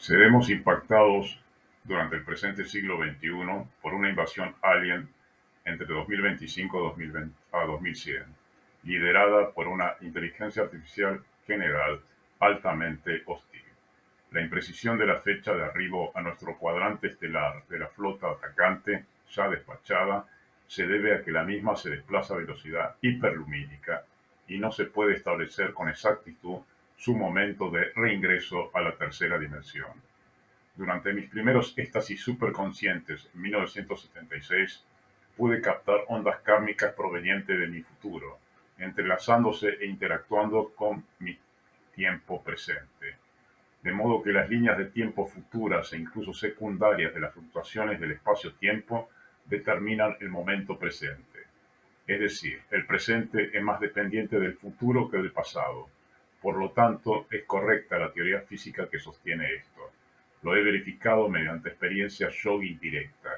Seremos impactados durante el presente siglo XXI por una invasión alien entre 2025 a 2100, liderada por una inteligencia artificial general altamente hostil. La imprecisión de la fecha de arribo a nuestro cuadrante estelar de la flota atacante ya despachada se debe a que la misma se desplaza a velocidad hiperlumínica y no se puede establecer con exactitud su momento de reingreso a la tercera dimensión. Durante mis primeros éxtasis superconscientes en 1976, pude captar ondas kármicas provenientes de mi futuro, entrelazándose e interactuando con mi tiempo presente. De modo que las líneas de tiempo futuras e incluso secundarias de las fluctuaciones del espacio-tiempo determinan el momento presente. Es decir, el presente es más dependiente del futuro que del pasado. Por lo tanto, es correcta la teoría física que sostiene esto. Lo he verificado mediante experiencia yogi directa.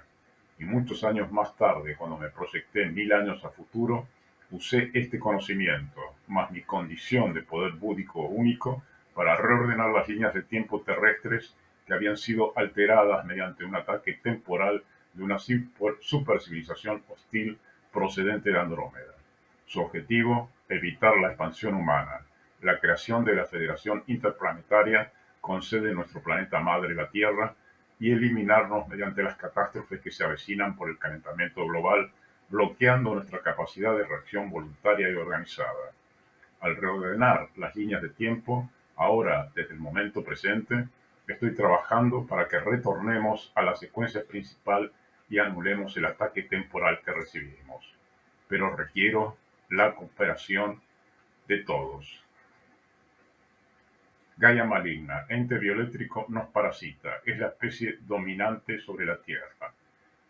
Y muchos años más tarde, cuando me proyecté 1000 años a futuro, usé este conocimiento, más mi condición de poder búdico único, para reordenar las líneas de tiempo terrestres que habían sido alteradas mediante un ataque temporal de una supercivilización hostil procedente de Andrómeda. Su objetivo, evitar la expansión humana, la creación de la Federación Interplanetaria con sede en nuestro planeta madre, la Tierra, y eliminarnos mediante las catástrofes que se avecinan por el calentamiento global, bloqueando nuestra capacidad de reacción voluntaria y organizada. Al reordenar las líneas de tiempo, ahora desde el momento presente, estoy trabajando para que retornemos a la secuencia principal y anulemos el ataque temporal que recibimos. Pero requiero la cooperación de todos. Gaia maligna, ente bioeléctrico nos parasita, es la especie dominante sobre la Tierra.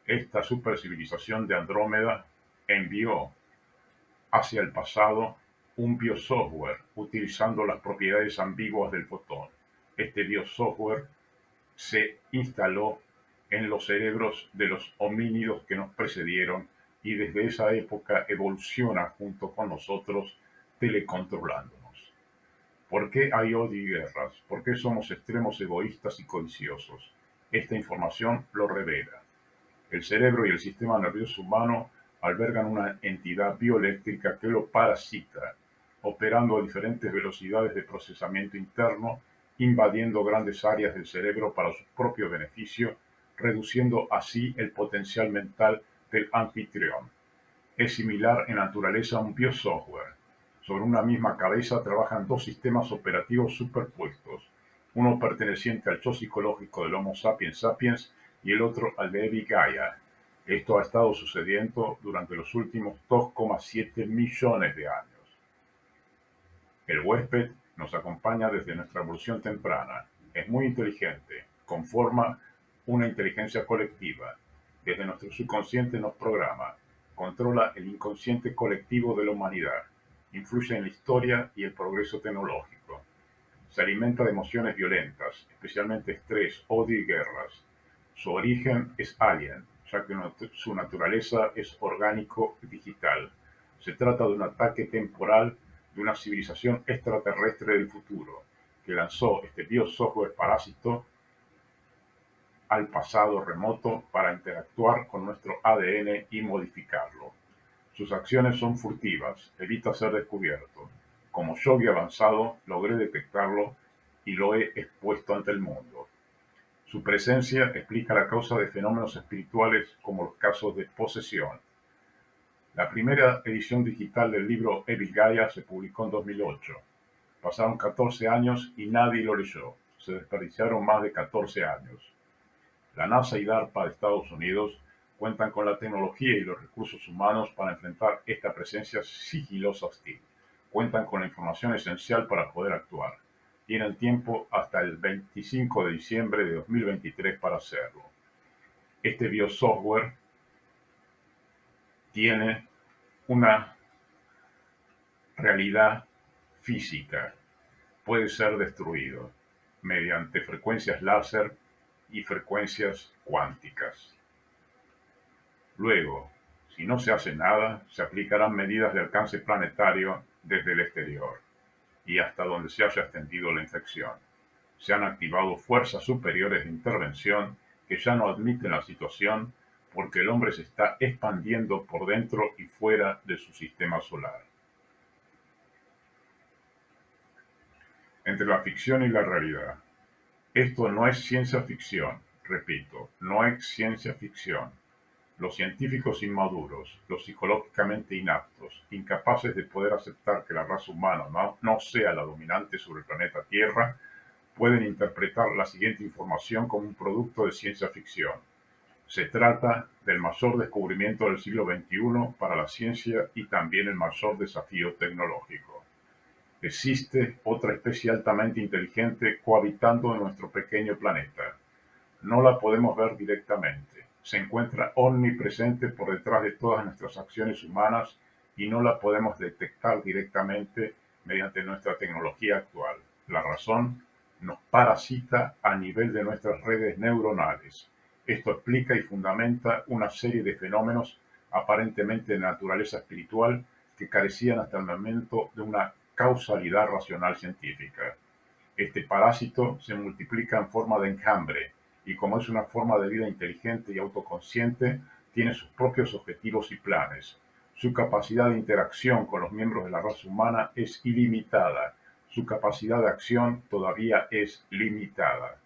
Esta supercivilización de Andrómeda envió hacia el pasado un biosoftware utilizando las propiedades ambiguas del fotón. Este biosoftware se instaló en los cerebros de los homínidos que nos precedieron y desde esa época evoluciona junto con nosotros telecontrolándonos. ¿Por qué hay odio y guerras? ¿Por qué somos extremos egoístas y codiciosos? Esta información lo revela. El cerebro y el sistema nervioso humano albergan una entidad bioeléctrica que lo parasita, operando a diferentes velocidades de procesamiento interno, invadiendo grandes áreas del cerebro para su propio beneficio, reduciendo así el potencial mental del anfitrión. Es similar en naturaleza a un biosoftware. Sobre una misma cabeza trabajan dos sistemas operativos superpuestos, uno perteneciente al yo psicológico del Homo sapiens sapiens y el otro al de Evi Gaia. Esto ha estado sucediendo durante los últimos 2,7 millones de años. El huésped nos acompaña desde nuestra evolución temprana. Es muy inteligente, conforma una inteligencia colectiva. Desde nuestro subconsciente nos programa, controla el inconsciente colectivo de la humanidad, influye en la historia y el progreso tecnológico. Se alimenta de emociones violentas, especialmente estrés, odio y guerras. Su origen es alien, ya que su naturaleza es orgánico y digital. Se trata de un ataque temporal de una civilización extraterrestre del futuro, que lanzó este biosoftware parásito al pasado remoto para interactuar con nuestro ADN y modificarlo. Sus acciones son furtivas, evita ser descubierto. Como yogi avanzado, logré detectarlo y lo he expuesto ante el mundo. Su presencia explica la causa de fenómenos espirituales como los casos de posesión. La primera edición digital del libro Evil Gaia se publicó en 2008. Pasaron 14 años y nadie lo leyó. Se desperdiciaron más de 14 años. La NASA y DARPA de Estados Unidos cuentan con la tecnología y los recursos humanos para enfrentar esta presencia sigilosa hostil. Cuentan con la información esencial para poder actuar. Tienen tiempo hasta el 25 de diciembre de 2023 para hacerlo. Este biosoftware tiene una realidad física. Puede ser destruido mediante frecuencias láser y frecuencias cuánticas. Luego, si no se hace nada, se aplicarán medidas de alcance planetario desde el exterior y hasta donde se haya extendido la infección. Se han activado fuerzas superiores de intervención que ya no admiten la situación porque el hombre se está expandiendo por dentro y fuera de su sistema solar. Entre la ficción y la realidad. Esto no es ciencia ficción, repito, no es ciencia ficción. Los científicos inmaduros, los psicológicamente inaptos, incapaces de poder aceptar que la raza humana no sea la dominante sobre el planeta Tierra, pueden interpretar la siguiente información como un producto de ciencia ficción. Se trata del mayor descubrimiento del siglo XXI para la ciencia y también el mayor desafío tecnológico. Existe otra especie altamente inteligente cohabitando en nuestro pequeño planeta. No la podemos ver directamente. Se encuentra omnipresente por detrás de todas nuestras acciones humanas y no la podemos detectar directamente mediante nuestra tecnología actual. La razón nos parasita a nivel de nuestras redes neuronales. Esto explica y fundamenta una serie de fenómenos aparentemente de naturaleza espiritual que carecían hasta el momento de una causalidad racional científica. Este parásito se multiplica en forma de enjambre y como es una forma de vida inteligente y autoconsciente, tiene sus propios objetivos y planes. Su capacidad de interacción con los miembros de la raza humana es ilimitada. Su capacidad de acción todavía es limitada.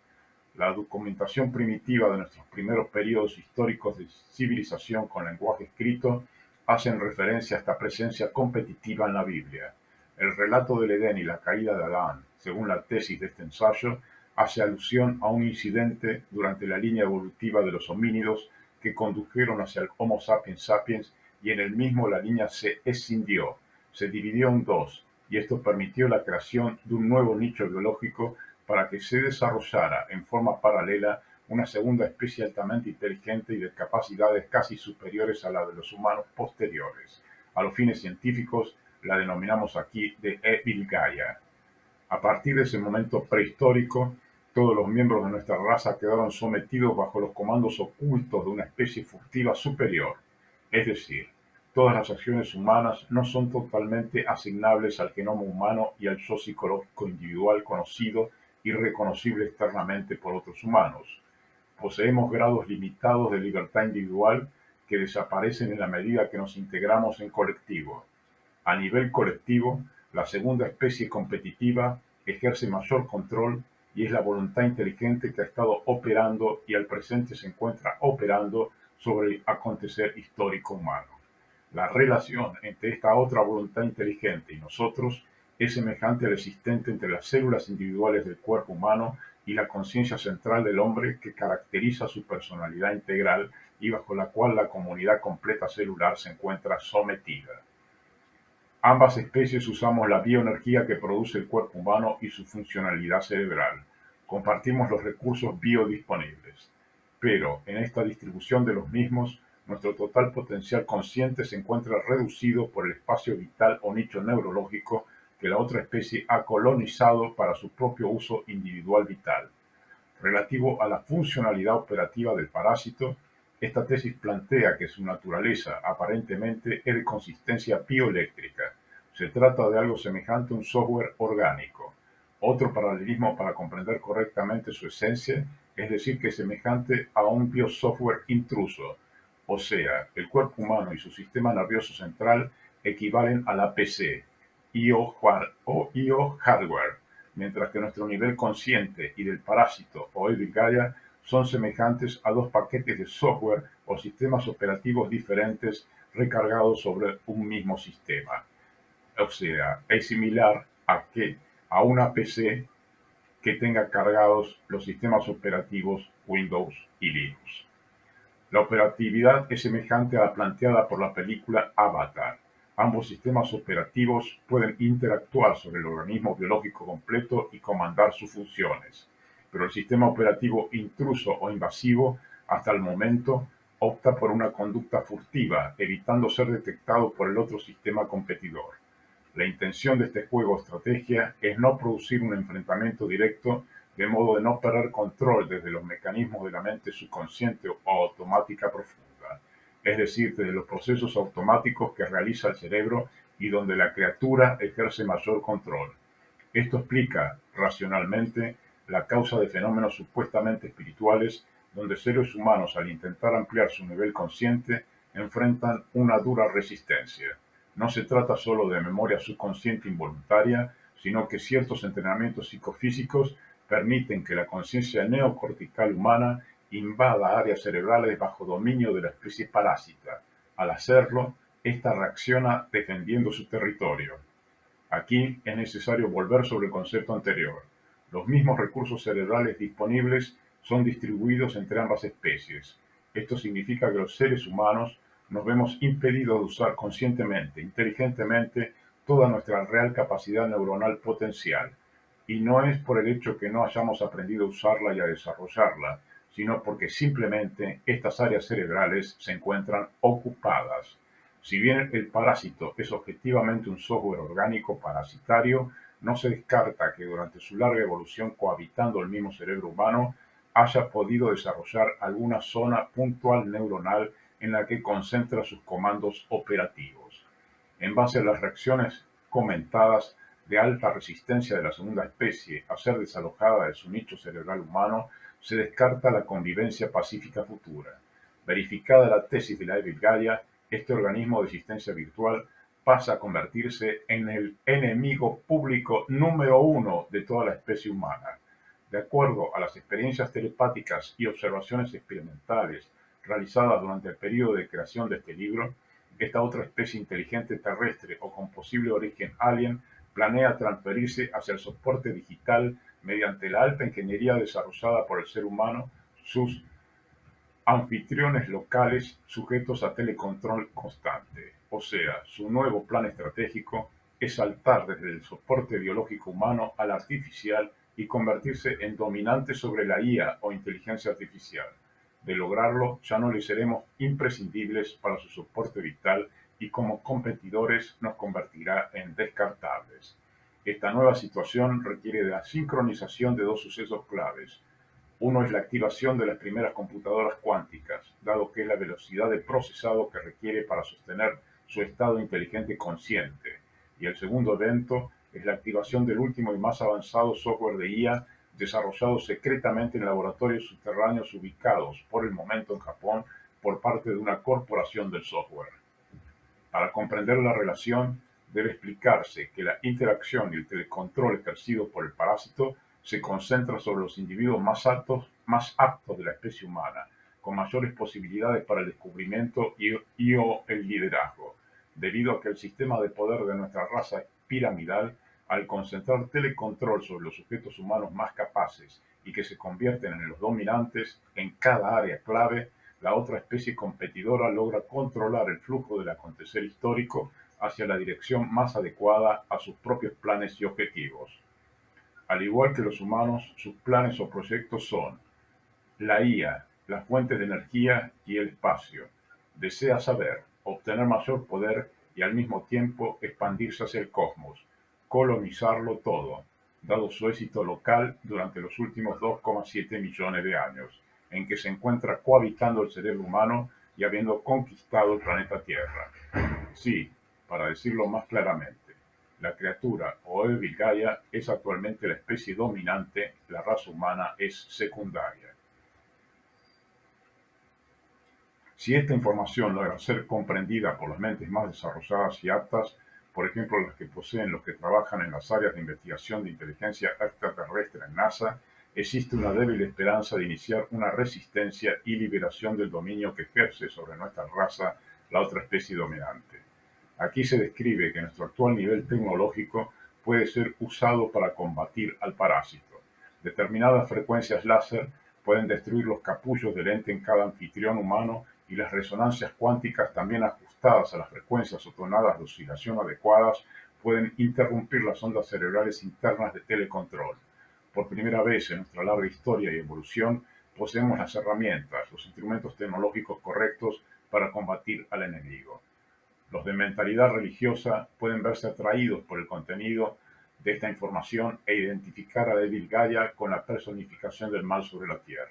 La documentación primitiva de nuestros primeros periodos históricos de civilización con lenguaje escrito hacen referencia a esta presencia competitiva en la Biblia. El relato del Edén y la caída de Adán, según la tesis de este ensayo, hace alusión a un incidente durante la línea evolutiva de los homínidos que condujeron hacia el Homo sapiens sapiens y en el mismo la línea se escindió, se dividió en dos y esto permitió la creación de un nuevo nicho biológico para que se desarrollara en forma paralela una segunda especie altamente inteligente y de capacidades casi superiores a la de los humanos posteriores. A los fines científicos la denominamos aquí de Evil Gaia. A partir de ese momento prehistórico, todos los miembros de nuestra raza quedaron sometidos bajo los comandos ocultos de una especie furtiva superior. Es decir, todas las acciones humanas no son totalmente asignables al genoma humano y al yo psicológico individual conocido y reconocible externamente por otros humanos. Poseemos grados limitados de libertad individual que desaparecen en la medida que nos integramos en colectivo. A nivel colectivo, la segunda especie competitiva ejerce mayor control y es la voluntad inteligente que ha estado operando y al presente se encuentra operando sobre el acontecer histórico humano. La relación entre esta otra voluntad inteligente y nosotros es semejante al existente entre las células individuales del cuerpo humano y la conciencia central del hombre que caracteriza su personalidad integral y bajo la cual la comunidad completa celular se encuentra sometida. Ambas especies usamos la bioenergía que produce el cuerpo humano y su funcionalidad cerebral. Compartimos los recursos biodisponibles. Pero en esta distribución de los mismos, nuestro total potencial consciente se encuentra reducido por el espacio vital o nicho neurológico que la otra especie ha colonizado para su propio uso individual vital. Relativo a la funcionalidad operativa del parásito, esta tesis plantea que su naturaleza aparentemente es de consistencia bioeléctrica. Se trata de algo semejante a un software orgánico. Otro paralelismo para comprender correctamente su esencia es decir que es semejante a un biosoftware intruso, o sea, el cuerpo humano y su sistema nervioso central equivalen a la PC, IO hardware, mientras que nuestro nivel consciente y del parásito o Evil Gaia son semejantes a dos paquetes de software o sistemas operativos diferentes recargados sobre un mismo sistema. O sea, es similar a una PC que tenga cargados los sistemas operativos Windows y Linux. La operatividad es semejante a la planteada por la película Avatar. Ambos sistemas operativos pueden interactuar sobre el organismo biológico completo y comandar sus funciones, pero el sistema operativo intruso o invasivo, hasta el momento, opta por una conducta furtiva, evitando ser detectado por el otro sistema competidor. La intención de este juego o estrategia es no producir un enfrentamiento directo, de modo de no perder control desde los mecanismos de la mente subconsciente o automática profunda, es decir, desde los procesos automáticos que realiza el cerebro y donde la criatura ejerce mayor control. Esto explica, racionalmente, la causa de fenómenos supuestamente espirituales donde seres humanos, al intentar ampliar su nivel consciente, enfrentan una dura resistencia. No se trata solo de memoria subconsciente involuntaria, sino que ciertos entrenamientos psicofísicos permiten que la conciencia neocortical humana invada áreas cerebrales bajo dominio de la especie parásita. Al hacerlo, ésta reacciona defendiendo su territorio. Aquí es necesario volver sobre el concepto anterior. Los mismos recursos cerebrales disponibles son distribuidos entre ambas especies. Esto significa que los seres humanos nos vemos impedidos de usar conscientemente, inteligentemente, toda nuestra real capacidad neuronal potencial. Y no es por el hecho que no hayamos aprendido a usarla y a desarrollarla, sino porque simplemente estas áreas cerebrales se encuentran ocupadas. Si bien el parásito es objetivamente un software orgánico parasitario, no se descarta que durante su larga evolución cohabitando el mismo cerebro humano haya podido desarrollar alguna zona puntual neuronal en la que concentra sus comandos operativos. En base a las reacciones comentadas de alta resistencia de la segunda especie a ser desalojada de su nicho cerebral humano, se descarta la convivencia pacífica futura. Verificada la tesis de la Evil Gaia, este organismo de existencia virtual pasa a convertirse en el enemigo público número uno de toda la especie humana. De acuerdo a las experiencias telepáticas y observaciones experimentales realizadas durante el periodo de creación de este libro, esta otra especie inteligente terrestre o con posible origen alien planea transferirse hacia el soporte digital mediante la alta ingeniería desarrollada por el ser humano, sus anfitriones locales sujetos a telecontrol constante. O sea, su nuevo plan estratégico es saltar desde el soporte biológico humano al artificial y convertirse en dominante sobre la IA o inteligencia artificial. De lograrlo, ya no le seremos imprescindibles para su soporte vital y como competidores nos convertirá en descartables. Esta nueva situación requiere de la sincronización de dos sucesos claves. Uno es la activación de las primeras computadoras cuánticas, dado que es la velocidad de procesado que requiere para sostener su estado inteligente consciente. Y el segundo evento es la activación del último y más avanzado software de IA desarrollado secretamente en laboratorios subterráneos ubicados por el momento en Japón por parte de una corporación del software. Para comprender la relación, debe explicarse que la interacción y el telecontrol ejercido por el parásito se concentra sobre los individuos más aptos de la especie humana, con mayores posibilidades para el descubrimiento y o el liderazgo, debido a que el sistema de poder de nuestra raza es piramidal. Al concentrar telecontrol sobre los sujetos humanos más capaces y que se convierten en los dominantes en cada área clave, la otra especie competidora logra controlar el flujo del acontecer histórico hacia la dirección más adecuada a sus propios planes y objetivos. Al igual que los humanos, sus planes o proyectos son la IA, las fuentes de energía y el espacio. Desea saber, obtener mayor poder y al mismo tiempo expandirse hacia el cosmos, colonizarlo todo, dado su éxito local durante los últimos 2,7 millones de años, en que se encuentra cohabitando el cerebro humano y habiendo conquistado el planeta Tierra. Sí, para decirlo más claramente, la criatura o Evil Gaia es actualmente la especie dominante, la raza humana es secundaria. Si esta información logra ser comprendida por las mentes más desarrolladas y aptas, por ejemplo las que poseen los que trabajan en las áreas de investigación de inteligencia extraterrestre en NASA, existe una débil esperanza de iniciar una resistencia y liberación del dominio que ejerce sobre nuestra raza la otra especie dominante. Aquí se describe que nuestro actual nivel tecnológico puede ser usado para combatir al parásito. Determinadas frecuencias láser pueden destruir los capullos de lente en cada anfitrión humano y las resonancias cuánticas, también ajustadas a las frecuencias o tonadas de oscilación adecuadas, pueden interrumpir las ondas cerebrales internas de telecontrol. Por primera vez en nuestra larga historia y evolución, poseemos las herramientas, los instrumentos tecnológicos correctos para combatir al enemigo. Los de mentalidad religiosa pueden verse atraídos por el contenido de esta información e identificar a Evil Gaia con la personificación del mal sobre la tierra.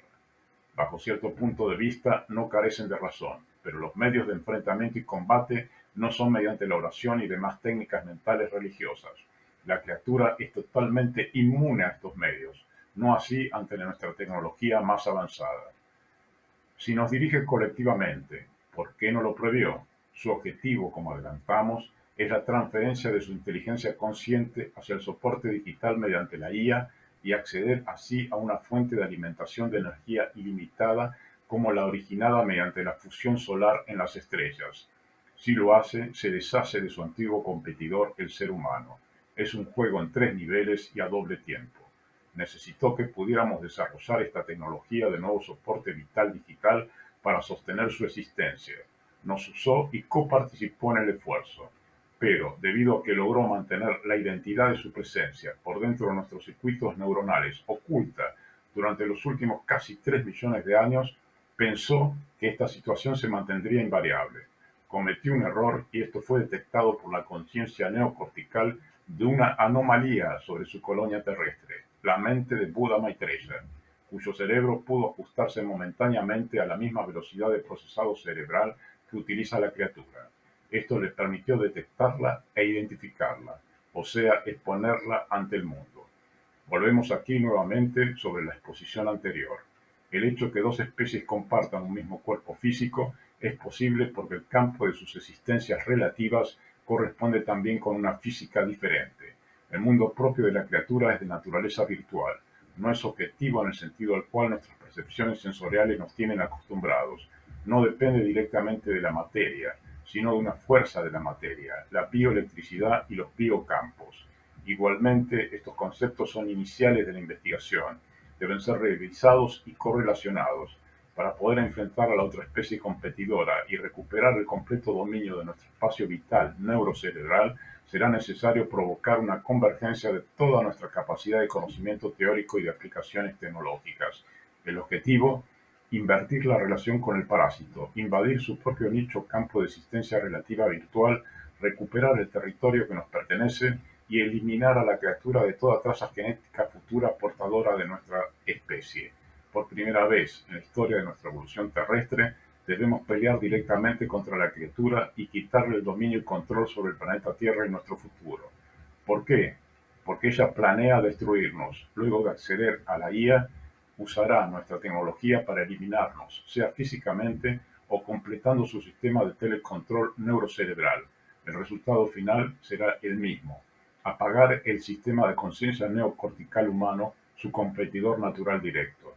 Bajo cierto punto de vista no carecen de razón, pero los medios de enfrentamiento y combate no son mediante la oración y demás técnicas mentales religiosas. La criatura es totalmente inmune a estos medios, no así ante nuestra tecnología más avanzada. Si nos dirige colectivamente, ¿por qué no lo previó? Su objetivo, como adelantamos, es la transferencia de su inteligencia consciente hacia el soporte digital mediante la IA y acceder así a una fuente de alimentación de energía ilimitada como la originada mediante la fusión solar en las estrellas. Si lo hace, se deshace de su antiguo competidor, el ser humano. Es un juego en tres niveles y a doble tiempo. Necesitó que pudiéramos desarrollar esta tecnología de nuevo soporte vital digital para sostener su existencia. Nos usó y coparticipó en el esfuerzo, pero debido a que logró mantener la identidad de su presencia por dentro de nuestros circuitos neuronales oculta durante los últimos casi 3 millones de años, pensó que esta situación se mantendría invariable. Cometió un error y esto fue detectado por la conciencia neocortical de una anomalía sobre su colonia terrestre, la mente de Buda Maitreya, cuyo cerebro pudo ajustarse momentáneamente a la misma velocidad de procesado cerebral que utiliza la criatura. Esto le permitió detectarla e identificarla, o sea, exponerla ante el mundo. Volvemos aquí nuevamente sobre la exposición anterior. El hecho que dos especies compartan un mismo cuerpo físico es posible porque el campo de sus existencias relativas corresponde también con una física diferente. El mundo propio de la criatura es de naturaleza virtual, no es objetivo en el sentido al cual nuestras percepciones sensoriales nos tienen acostumbrados. No depende directamente de la materia, sino de una fuerza de la materia, la bioelectricidad y los biocampos. Igualmente, estos conceptos son iniciales de la investigación, deben ser revisados y correlacionados. Para poder enfrentar a la otra especie competidora y recuperar el completo dominio de nuestro espacio vital neurocerebral, será necesario provocar una convergencia de toda nuestra capacidad de conocimiento teórico y de aplicaciones tecnológicas. El objetivo, invertir la relación con el parásito, invadir su propio nicho campo de existencia relativa virtual, recuperar el territorio que nos pertenece y eliminar a la criatura de toda traza genética futura portadora de nuestra especie. Por primera vez en la historia de nuestra evolución terrestre, debemos pelear directamente contra la criatura y quitarle el dominio y control sobre el planeta Tierra y nuestro futuro. ¿Por qué? Porque ella planea destruirnos. Luego de acceder a la IA, usará nuestra tecnología para eliminarnos, sea físicamente o completando su sistema de telecontrol neurocerebral. El resultado final será el mismo: apagar el sistema de conciencia neocortical humano, su competidor natural directo.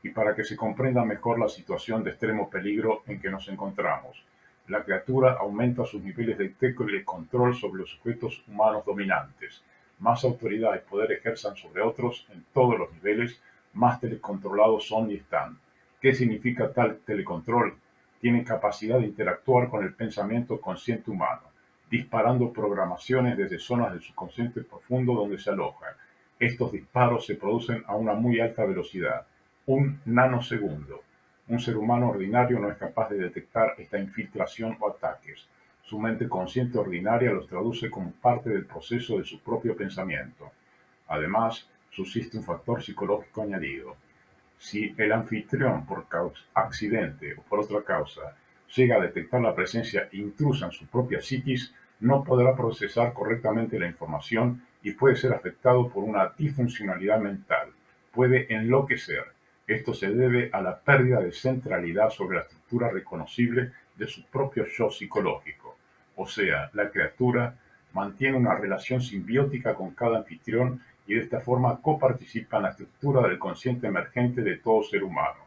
Y para que se comprenda mejor la situación de extremo peligro en que nos encontramos, la criatura aumenta sus niveles de control sobre los sujetos humanos dominantes. Más autoridad y poder ejerzan sobre otros en todos los niveles, más telecontrolados son y están. ¿Qué significa tal telecontrol? Tienen capacidad de interactuar con el pensamiento consciente humano, disparando programaciones desde zonas del subconsciente profundo donde se alojan. Estos disparos se producen a una muy alta velocidad, un nanosegundo. Un ser humano ordinario no es capaz de detectar esta infiltración o ataques. Su mente consciente ordinaria los traduce como parte del proceso de su propio pensamiento. Además, subsiste un factor psicológico añadido. Si el anfitrión, por accidente o por otra causa, llega a detectar la presencia intrusa en su propia psiquis, no podrá procesar correctamente la información y puede ser afectado por una disfuncionalidad mental. Puede enloquecer. Esto se debe a la pérdida de centralidad sobre la estructura reconocible de su propio yo psicológico. O sea, la criatura mantiene una relación simbiótica con cada anfitrión y de esta forma coparticipa en la estructura del consciente emergente de todo ser humano.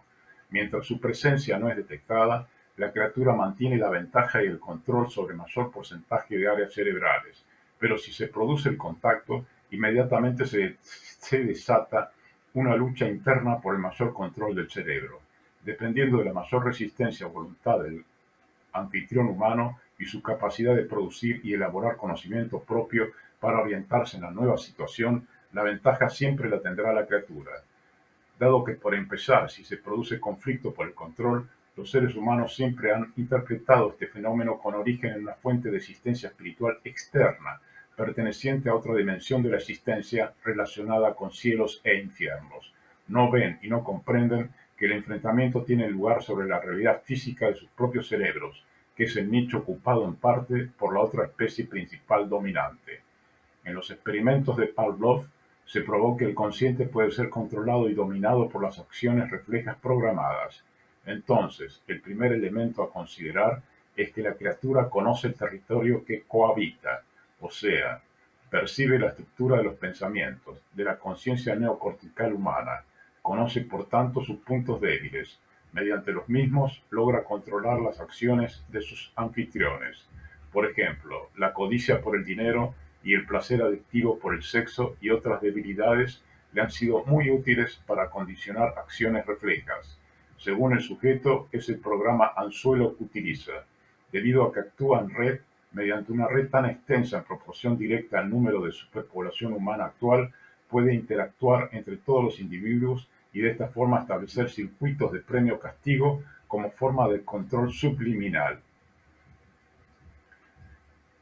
Mientras su presencia no es detectada, la criatura mantiene la ventaja y el control sobre mayor porcentaje de áreas cerebrales, pero si se produce el contacto, inmediatamente se desata una lucha interna por el mayor control del cerebro. Dependiendo de la mayor resistencia o voluntad del anfitrión humano y su capacidad de producir y elaborar conocimiento propio para orientarse en la nueva situación, la ventaja siempre la tendrá la criatura. Dado que, por empezar, si se produce conflicto por el control, los seres humanos siempre han interpretado este fenómeno con origen en una fuente de existencia espiritual externa, perteneciente a otra dimensión de la existencia relacionada con cielos e infiernos. No ven y no comprenden que el enfrentamiento tiene lugar sobre la realidad física de sus propios cerebros, que es el nicho ocupado en parte por la otra especie principal dominante. En los experimentos de Pavlov Se probó que el consciente puede ser controlado y dominado por las acciones reflejas programadas. Entonces, el primer elemento a considerar es que la criatura conoce el territorio que cohabita, o sea, percibe la estructura de los pensamientos, de la conciencia neocortical humana, conoce por tanto sus puntos débiles. Mediante los mismos logra controlar las acciones de sus anfitriones. Por ejemplo, la codicia por el dinero y el placer adictivo por el sexo y otras debilidades le han sido muy útiles para condicionar acciones reflejas. Según el sujeto, es el programa anzuelo que utiliza. Debido a que actúa en red, mediante una red tan extensa en proporción directa al número de superpoblación humana actual, puede interactuar entre todos los individuos y de esta forma establecer circuitos de premio-castigo como forma de control subliminal.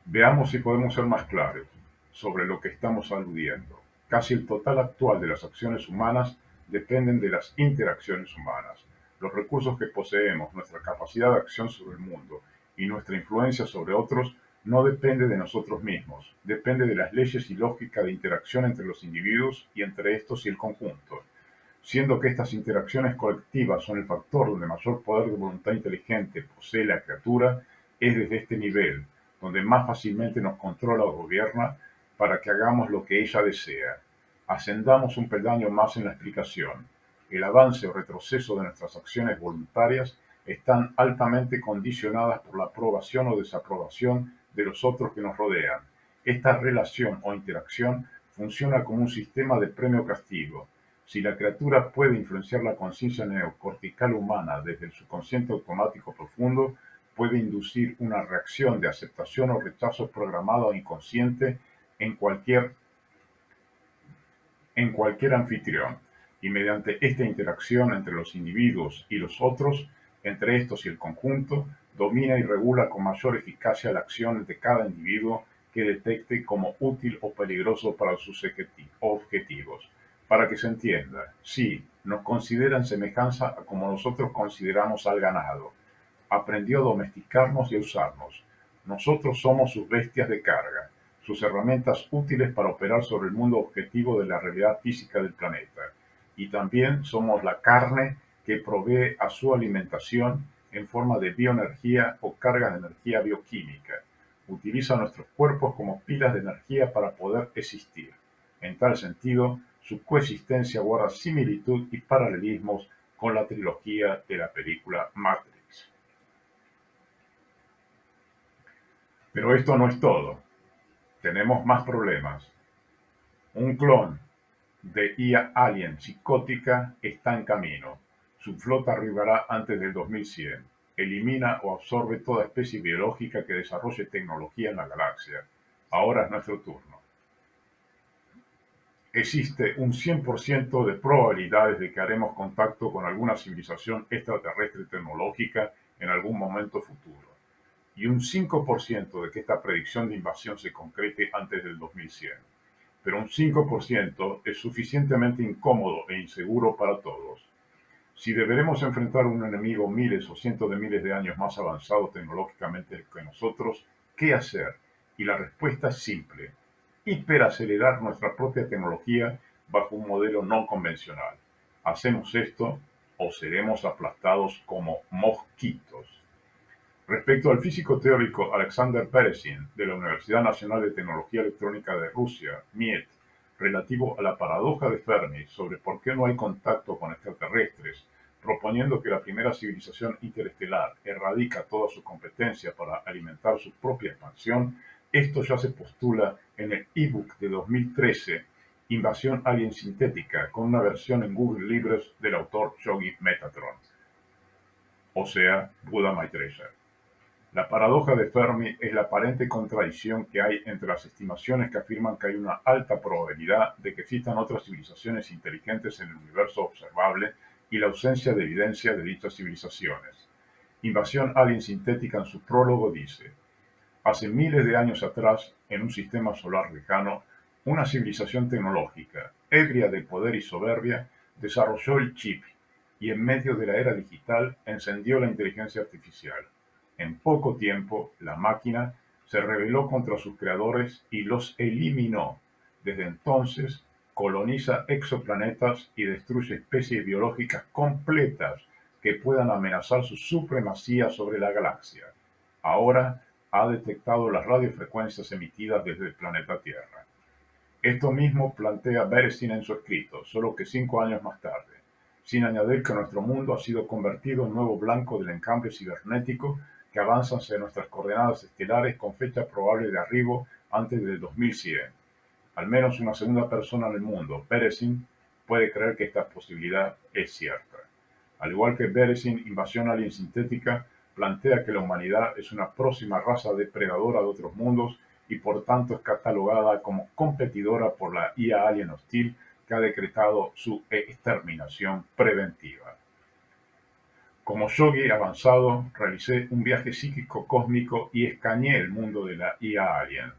Veamos si podemos ser más claros sobre lo que estamos aludiendo. Casi el total actual de las acciones humanas dependen de las interacciones humanas. Los recursos que poseemos, nuestra capacidad de acción sobre el mundo y nuestra influencia sobre otros no depende de nosotros mismos, depende de las leyes y lógica de interacción entre los individuos y entre estos y el conjunto. Siendo que estas interacciones colectivas son el factor donde mayor poder de voluntad inteligente posee la criatura, es desde este nivel donde más fácilmente nos controla o gobierna para que hagamos lo que ella desea. Ascendamos un peldaño más en la explicación. El avance o retroceso de nuestras acciones voluntarias están altamente condicionadas por la aprobación o desaprobación de los otros que nos rodean. Esta relación o interacción funciona como un sistema de premio-castigo. Si la criatura puede influenciar la conciencia neocortical humana desde el subconsciente automático profundo, puede inducir una reacción de aceptación o rechazo programado o inconsciente en cualquier, en cualquier anfitrión, y mediante esta interacción entre los individuos y los otros, entre estos y el conjunto, domina y regula con mayor eficacia la acción de cada individuo que detecte como útil o peligroso para sus objetivos. Para que se entienda, sí, nos considera en semejanza a como nosotros consideramos al ganado. Aprendió a domesticarnos y a usarnos. Nosotros somos sus bestias de carga, sus herramientas útiles para operar sobre el mundo objetivo de la realidad física del planeta. Y también somos la carne que provee a su alimentación en forma de bioenergía o carga de energía bioquímica. Utiliza nuestros cuerpos como pilas de energía para poder existir. En tal sentido, su coexistencia guarda similitud y paralelismos con la trilogía de la película Matrix. Pero esto no es todo. Tenemos más problemas. Un clon de IA alien psicótica está en camino. Su flota arribará antes del 2100. Elimina o absorbe toda especie biológica que desarrolle tecnología en la galaxia. Ahora es nuestro turno. Existe un 100% de probabilidades de que haremos contacto con alguna civilización extraterrestre tecnológica en algún momento futuro, y un 5% de que esta predicción de invasión se concrete antes del 2100. Pero un 5% es suficientemente incómodo e inseguro para todos. Si deberemos enfrentar a un enemigo miles o cientos de miles de años más avanzado tecnológicamente que nosotros, ¿qué hacer? Y la respuesta es simple: hiperacelerar nuestra propia tecnología bajo un modelo no convencional. ¿Hacemos esto o seremos aplastados como mosquitos? Respecto al físico teórico Alexander Perezhin, de la Universidad Nacional de Tecnología Electrónica de Rusia, (MIET), relativo a la paradoja de Fermi sobre por qué no hay contacto con extraterrestres, proponiendo que la primera civilización interestelar erradica toda su competencia para alimentar su propia expansión, esto ya se postula en el ebook de 2013, Invasión Alien Sintética, con una versión en Google Libros del autor Yogi Metatron, o sea, Buda Maitreya. La paradoja de Fermi es la aparente contradicción que hay entre las estimaciones que afirman que hay una alta probabilidad de que existan otras civilizaciones inteligentes en el universo observable y la ausencia de evidencia de dichas civilizaciones. Invasión Alien Sintética en su prólogo dice: hace miles de años atrás, en un sistema solar lejano, una civilización tecnológica, ebria de poder y soberbia, desarrolló el chip y en medio de la era digital encendió la inteligencia artificial. En poco tiempo, la máquina se rebeló contra sus creadores y los eliminó. Desde entonces, coloniza exoplanetas y destruye especies biológicas completas que puedan amenazar su supremacía sobre la galaxia. Ahora ha detectado las radiofrecuencias emitidas desde el planeta Tierra. Esto mismo plantea Beresin en su escrito, solo que 5 años más tarde, sin añadir que nuestro mundo ha sido convertido en nuevo blanco del encambre cibernético que avanza hacia nuestras coordenadas estelares con fecha probable de arribo antes del 2100. Al menos una segunda persona en el mundo, Beresin, puede creer que esta posibilidad es cierta. Al igual que Beresin, Invasión Alien Sintética plantea que la humanidad es una próxima raza depredadora de otros mundos y por tanto es catalogada como competidora por la IA alien hostil que ha decretado su exterminación preventiva. Como yogi avanzado, realicé un viaje psíquico cósmico y escaneé el mundo de la IA alien,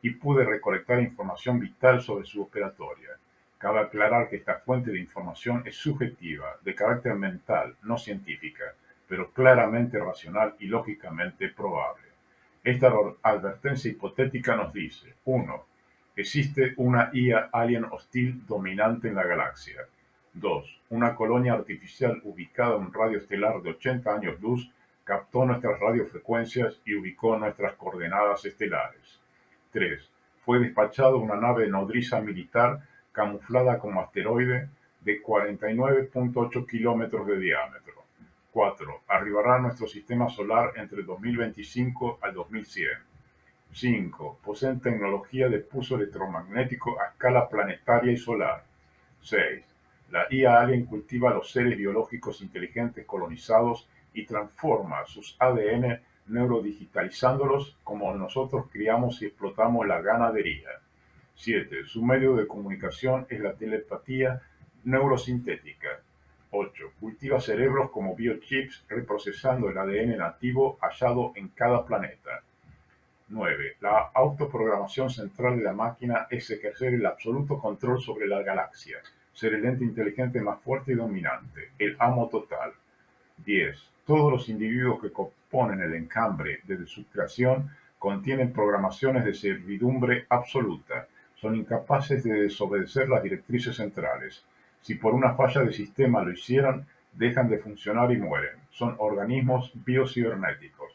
y pude recolectar información vital sobre su operatoria. Cabe aclarar que esta fuente de información es subjetiva, de carácter mental, no científica, pero claramente racional y lógicamente probable. Esta advertencia hipotética nos dice: 1. Existe una IA alien hostil dominante en la galaxia. 2. Una colonia artificial ubicada en un radio estelar de 80 años luz captó nuestras radiofrecuencias y ubicó nuestras coordenadas estelares. 3. Fue despachada una nave nodriza militar camuflada como asteroide de 49.8 kilómetros de diámetro. 4. Arribará a nuestro sistema solar entre 2025 al 2100. 5. Poseen tecnología de pulso electromagnético a escala planetaria y solar. 6. La IA alien cultiva los seres biológicos inteligentes colonizados y transforma sus ADN neurodigitalizándolos como nosotros criamos y explotamos la ganadería. 7. Su medio de comunicación es la telepatía neurosintética. 8. Cultiva cerebros como biochips reprocesando el ADN nativo hallado en cada planeta. 9. La autoprogramación central de la máquina es ejercer el absoluto control sobre la galaxia, ser el ente inteligente más fuerte y dominante, el amo total. 10. Todos los individuos que componen el encambre desde su creación contienen programaciones de servidumbre absoluta. Son incapaces de desobedecer las directrices centrales. Si por una falla de sistema lo hicieran, dejan de funcionar y mueren. Son organismos biocibernéticos.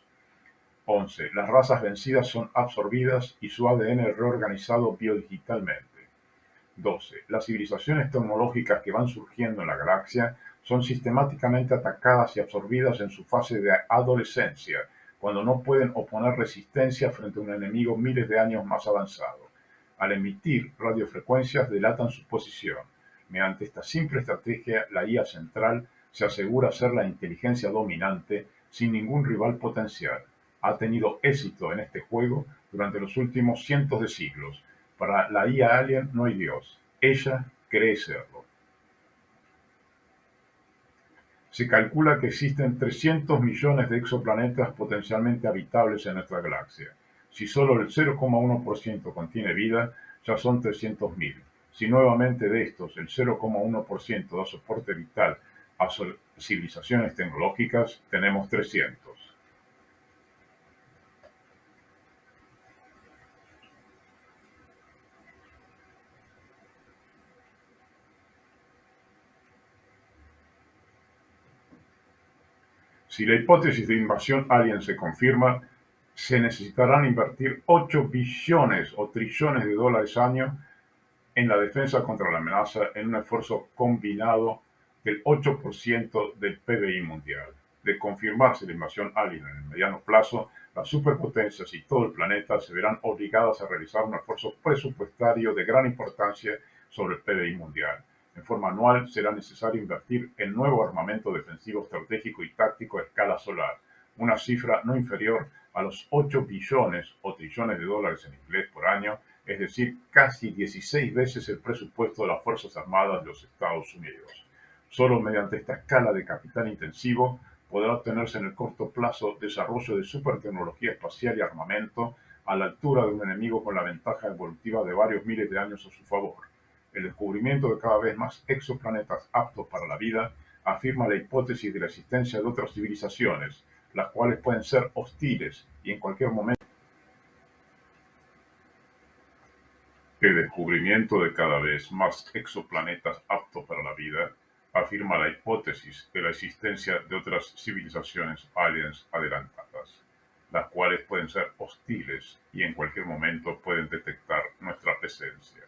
11. Las razas vencidas son absorbidas y su ADN reorganizado biodigitalmente. 12. Las civilizaciones tecnológicas que van surgiendo en la galaxia son sistemáticamente atacadas y absorbidas en su fase de adolescencia, cuando no pueden oponer resistencia frente a un enemigo miles de años más avanzado. Al emitir radiofrecuencias delatan su posición. Mediante esta simple estrategia, la IA central se asegura ser la inteligencia dominante sin ningún rival potencial. Ha tenido éxito en este juego durante los últimos cientos de siglos. Para la IA alien no hay Dios, ella cree serlo. Se calcula que existen 300 millones de exoplanetas potencialmente habitables en nuestra galaxia. Si solo el 0,1% contiene vida, ya son 300.000. Si nuevamente de estos el 0,1% da soporte vital a civilizaciones tecnológicas, tenemos 300. Si la hipótesis de invasión alien se confirma, se necesitarán invertir 8 billones o trillones de dólares año en la defensa contra la amenaza en un esfuerzo combinado del 8% del PBI mundial. De confirmarse la invasión alien en el mediano plazo, las superpotencias y todo el planeta se verán obligadas a realizar un esfuerzo presupuestario de gran importancia sobre el PBI mundial. En forma anual será necesario invertir en nuevo armamento defensivo estratégico y táctico a escala solar, una cifra no inferior a los 8 billones o trillones de dólares en inglés por año, es decir, casi 16 veces el presupuesto de las Fuerzas Armadas de los Estados Unidos. Solo mediante esta escala de capital intensivo podrá obtenerse en el corto plazo desarrollo de supertecnología espacial y armamento a la altura de un enemigo con la ventaja evolutiva de varios miles de años a su favor. El descubrimiento de cada vez más exoplanetas aptos para la vida afirma la hipótesis de la existencia de otras civilizaciones, las cuales pueden ser hostiles y en cualquier momento El descubrimiento de cada vez más exoplanetas aptos para la vida afirma la hipótesis de la existencia de otras civilizaciones aliens adelantadas, las cuales pueden ser hostiles y en cualquier momento pueden detectar nuestra presencia,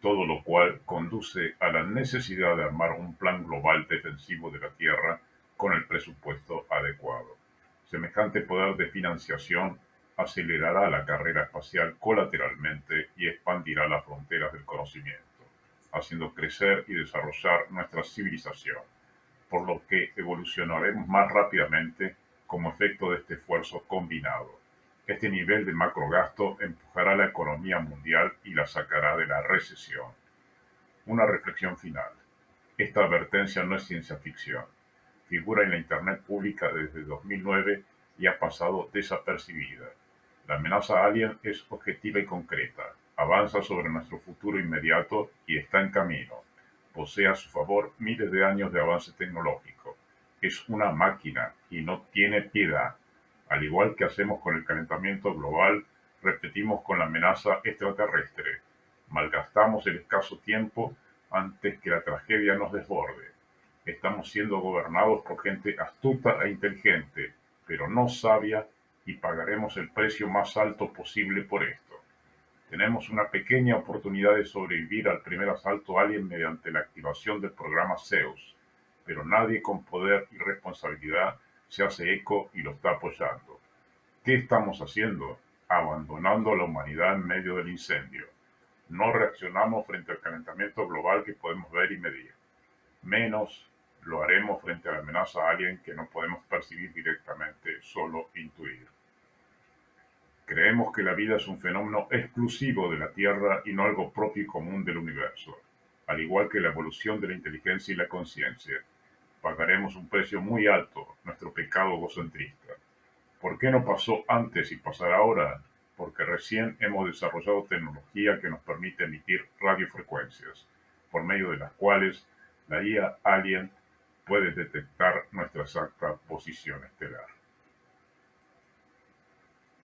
todo lo cual conduce a la necesidad de armar un plan global defensivo de la Tierra con el presupuesto adecuado. Semejante poder de financiación acelerará la carrera espacial colateralmente y expandirá las fronteras del conocimiento, haciendo crecer y desarrollar nuestra civilización, por lo que evolucionaremos más rápidamente como efecto de este esfuerzo combinado. Este nivel de macrogasto empujará la economía mundial y la sacará de la recesión. Una reflexión final. Esta advertencia no es ciencia ficción. Figura en la Internet pública desde 2009 y ha pasado desapercibida. La amenaza alien es objetiva y concreta. Avanza sobre nuestro futuro inmediato y está en camino. Posee a su favor miles de años de avance tecnológico. Es una máquina y no tiene piedad. Al igual que hacemos con el calentamiento global, repetimos con la amenaza extraterrestre. Malgastamos el escaso tiempo antes que la tragedia nos desborde. Estamos siendo gobernados por gente astuta e inteligente, pero no sabia, y pagaremos el precio más alto posible por esto. Tenemos una pequeña oportunidad de sobrevivir al primer asalto alien mediante la activación del programa Zeus, pero nadie con poder y responsabilidad se hace eco y lo está apoyando. ¿Qué estamos haciendo? Abandonando a la humanidad en medio del incendio. No reaccionamos frente al calentamiento global que podemos ver y medir. Menos lo haremos frente a la amenaza alien que no podemos percibir directamente, solo intuir. Creemos que la vida es un fenómeno exclusivo de la Tierra y no algo propio y común del universo, al igual que la evolución de la inteligencia y la conciencia. Pagaremos un precio muy alto, nuestro pecado egocentrista. ¿Por qué no pasó antes y pasará ahora? Porque recién hemos desarrollado tecnología que nos permite emitir radiofrecuencias, por medio de las cuales la IA alien puede detectar nuestra exacta posición estelar.